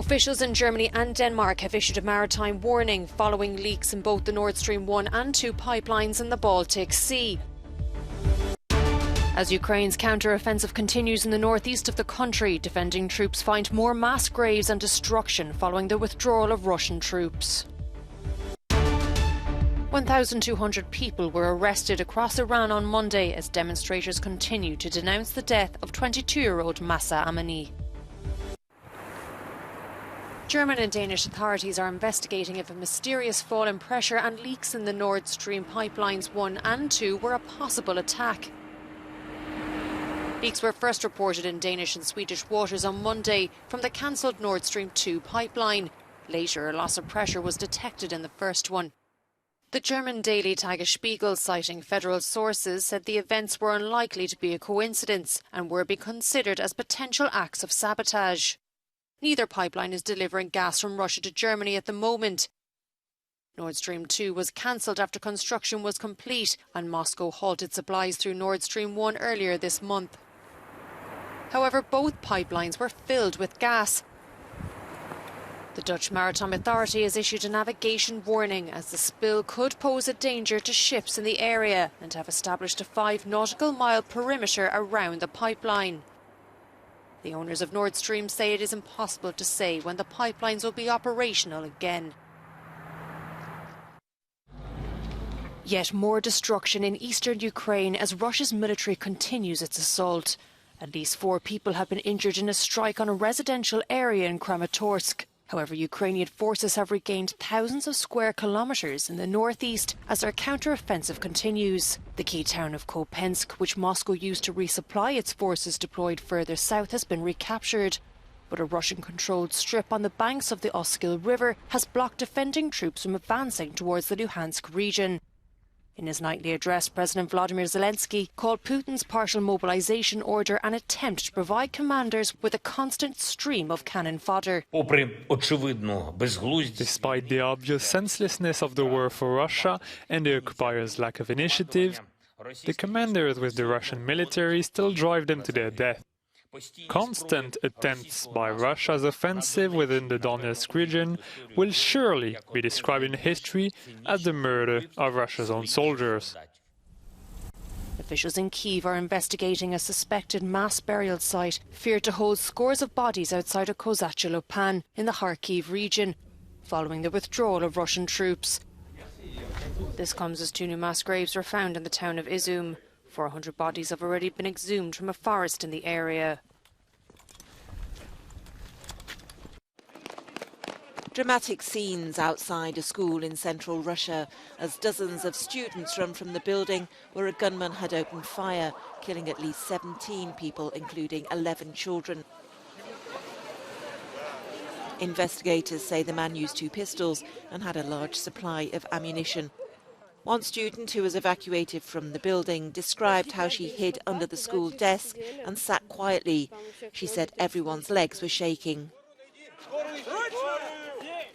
Officials in Germany and Denmark have issued a maritime warning following leaks in both the Nord Stream 1 and 2 pipelines in the Baltic Sea. As Ukraine's counter-offensive continues in the northeast of the country, defending troops find more mass graves and destruction following the withdrawal of Russian troops. 1,200 people were arrested across Iran on Monday as demonstrators continue to denounce the death of 22-year-old Mahsa Amini. German and Danish authorities are investigating if a mysterious fall in pressure and leaks in the Nord Stream pipelines 1 and 2 were a possible attack. Leaks were first reported in Danish and Swedish waters on Monday from the cancelled Nord Stream 2 pipeline. Later, a loss of pressure was detected in the first one. The German daily Tagesspiegel, citing federal sources, said the events were unlikely to be a coincidence and were being considered as potential acts of sabotage. Neither pipeline is delivering gas from Russia to Germany at the moment. Nord Stream 2 was cancelled after construction was complete and Moscow halted supplies through Nord Stream 1 earlier this month. However, both pipelines were filled with gas. The Dutch Maritime Authority has issued a navigation warning as the spill could pose a danger to ships in the area and have established a 5 nautical mile perimeter around the pipeline. The owners of Nord Stream say it is impossible to say when the pipelines will be operational again. Yet more destruction in eastern Ukraine as Russia's military continues its assault. At least 4 people have been injured in a strike on a residential area in Kramatorsk. However, Ukrainian forces have regained thousands of square kilometres in the northeast as their counter-offensive continues. The key town of Kopensk, which Moscow used to resupply its forces deployed further south, has been recaptured. But a Russian-controlled strip on the banks of the Oskil River has blocked defending troops from advancing towards the Luhansk region. In his nightly address, President Vladimir Zelensky called Putin's partial mobilization order an attempt to provide commanders with a constant stream of cannon fodder. Despite the obvious senselessness of the war for Russia and the occupiers' lack of initiative, the commanders with the Russian military still drive them to their death. Constant attempts by Russia's offensive within the Donetsk region will surely be described in history as the murder of Russia's own soldiers. Officials in Kyiv are investigating a suspected mass burial site feared to hold scores of bodies outside of Kozacha Lopan in the Kharkiv region, following the withdrawal of Russian troops. This comes as 2 new mass graves were found in the town of Izum. 400 bodies have already been exhumed from a forest in the area. Dramatic scenes outside a school in central Russia as dozens of students run from the building where a gunman had opened fire, killing at least 17 people, including 11 children. Investigators say the man used 2 pistols and had a large supply of ammunition. One student who was evacuated from the building described how she hid under the school desk and sat quietly. She said everyone's legs were shaking.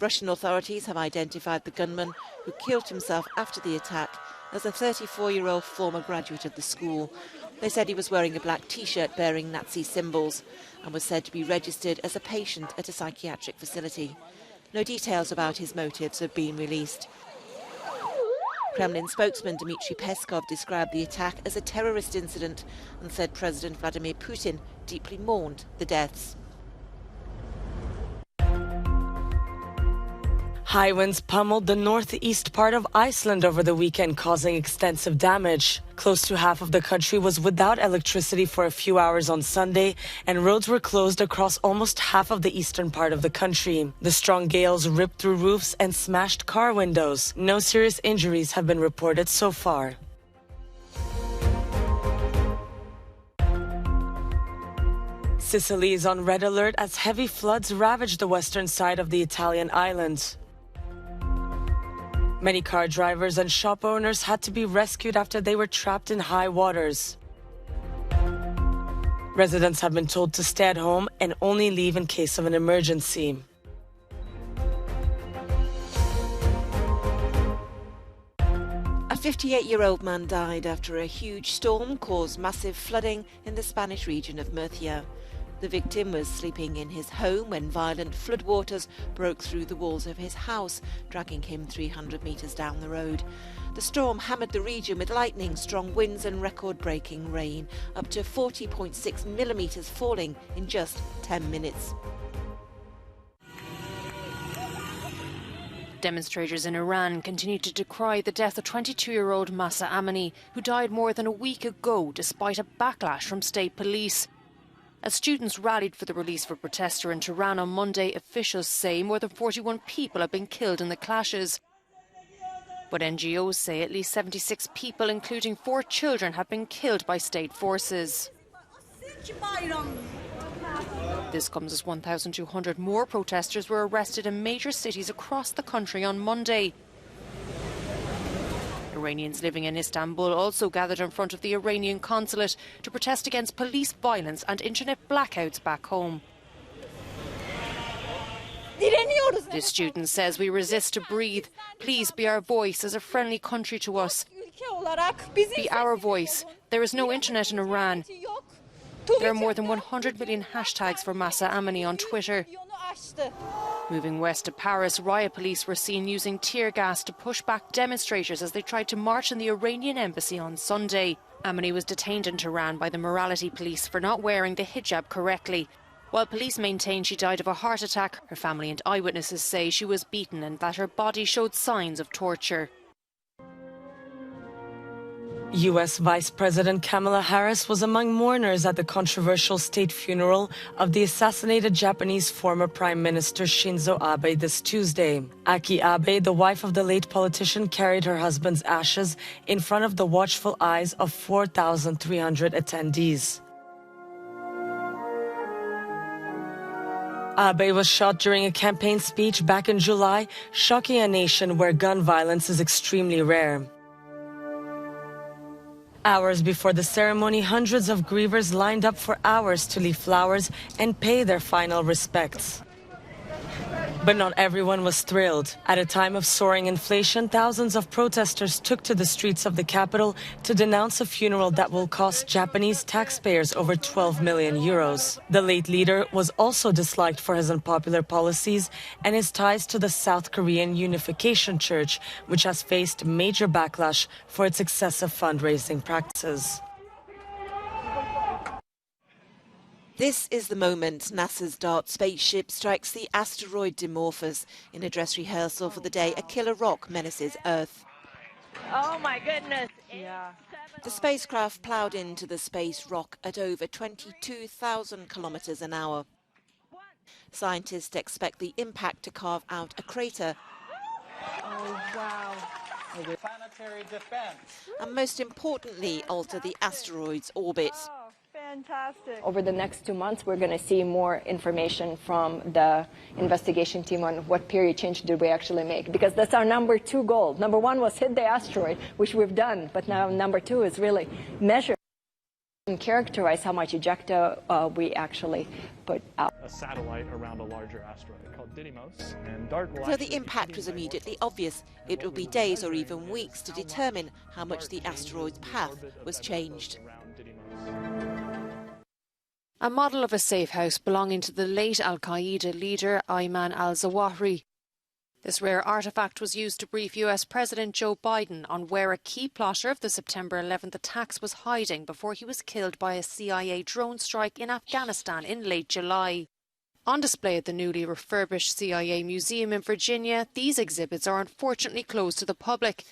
Russian authorities have identified the gunman who killed himself after the attack as a 34-year-old former graduate of the school. They said he was wearing a black T-shirt bearing Nazi symbols and was said to be registered as a patient at a psychiatric facility. No details about his motives have been released. Kremlin spokesman Dmitry Peskov described the attack as a terrorist incident and said President Vladimir Putin deeply mourned the deaths. High winds pummeled the northeast part of Iceland over the weekend, causing extensive damage. Close to half of the country was without electricity for a few hours on Sunday, and roads were closed across almost half of the eastern part of the country. The strong gales ripped through roofs and smashed car windows. No serious injuries have been reported so far. Sicily is on red alert as heavy floods ravage the western side of the Italian island. Many car drivers and shop owners had to be rescued after they were trapped in high waters. Residents have been told to stay at home and only leave in case of an emergency. A 58-year-old man died after a huge storm caused massive flooding in the Spanish region of Murcia. The victim was sleeping in his home when violent floodwaters broke through the walls of his house, dragging him 300 metres down the road. The storm hammered the region with lightning, strong winds and record-breaking rain, up to 40.6 millimetres falling in just 10 minutes. Demonstrators in Iran continue to decry the death of 22-year-old Mahsa Amini, who died more than a week ago despite a backlash from state police. As students rallied for the release of a protester in Tehran on Monday, officials say more than 41 people have been killed in the clashes. But NGOs say at least 76 people, including 4 children, have been killed by state forces. This comes as 1,200 more protesters were arrested in major cities across the country on Monday. Iranians living in Istanbul also gathered in front of the Iranian consulate to protest against police violence and internet blackouts back home. This student says, "We resist to breathe. Please be our voice as a friendly country to us. Be our voice. There is no internet in Iran. There are more than 100 million hashtags for Mahsa Amini on Twitter." Moving west to Paris, riot police were seen using tear gas to push back demonstrators as they tried to march in the Iranian embassy on Sunday. Amini was detained in Tehran by the morality police for not wearing the hijab correctly. While police maintain she died of a heart attack, her family and eyewitnesses say she was beaten and that her body showed signs of torture. U.S. Vice President Kamala Harris was among mourners at the controversial state funeral of the assassinated Japanese former Prime Minister Shinzo Abe this Tuesday. Aki Abe, the wife of the late politician, carried her husband's ashes in front of the watchful eyes of 4,300 attendees. Abe was shot during a campaign speech back in July, shocking a nation where gun violence is extremely rare. Hours before the ceremony, hundreds of grievers lined up for hours to leave flowers and pay their final respects. But not everyone was thrilled. At a time of soaring inflation, thousands of protesters took to the streets of the capital to denounce a funeral that will cost Japanese taxpayers over 12 million euros. The late leader was also disliked for his unpopular policies and his ties to the South Korean Unification Church, which has faced major backlash for its excessive fundraising practices. This is the moment NASA's DART spaceship strikes the asteroid Dimorphos. In a dress rehearsal for the day, a killer rock menaces Earth. Oh my goodness. Yeah. The spacecraft ploughed into the space rock at over 22,000 kilometers an hour. Scientists expect the impact to carve out a crater. Oh, wow. Planetary defense. And most importantly, alter the asteroid's orbit. Fantastic. Over the next 2 months, we're going to see more information from the investigation team on what period change did we actually make, because that's our number 2 goal. Number 1 was hit the asteroid, which we've done, but now number 2 is really measure and characterize how much ejecta we actually put out. A satellite around a larger asteroid called Didymos, and DART will So the impact was immediately obvious. It will be days or even weeks to determine how much the asteroid's path was changed. A model of a safe house belonging to the late al-Qaeda leader Ayman al-Zawahiri. This rare artefact was used to brief US President Joe Biden on where a key plotter of the September 11th attacks was hiding before he was killed by a CIA drone strike in Afghanistan in late July. On display at the newly refurbished CIA Museum in Virginia, these exhibits are unfortunately closed to the public.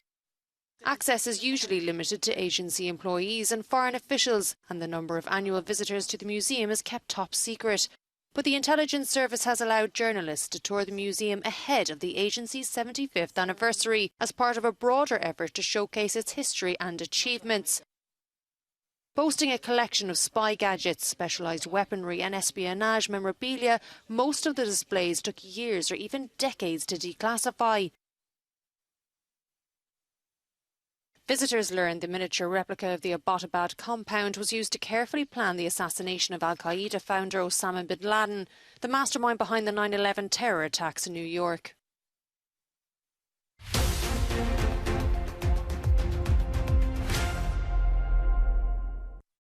Access is usually limited to agency employees and foreign officials, and the number of annual visitors to the museum is kept top secret. But the intelligence service has allowed journalists to tour the museum ahead of the agency's 75th anniversary as part of a broader effort to showcase its history and achievements. Boasting a collection of spy gadgets, specialised weaponry and espionage memorabilia, most of the displays took years or even decades to declassify. Visitors learned the miniature replica of the Abbottabad compound was used to carefully plan the assassination of al-Qaeda founder Osama bin Laden, the mastermind behind the 9/11 terror attacks in New York.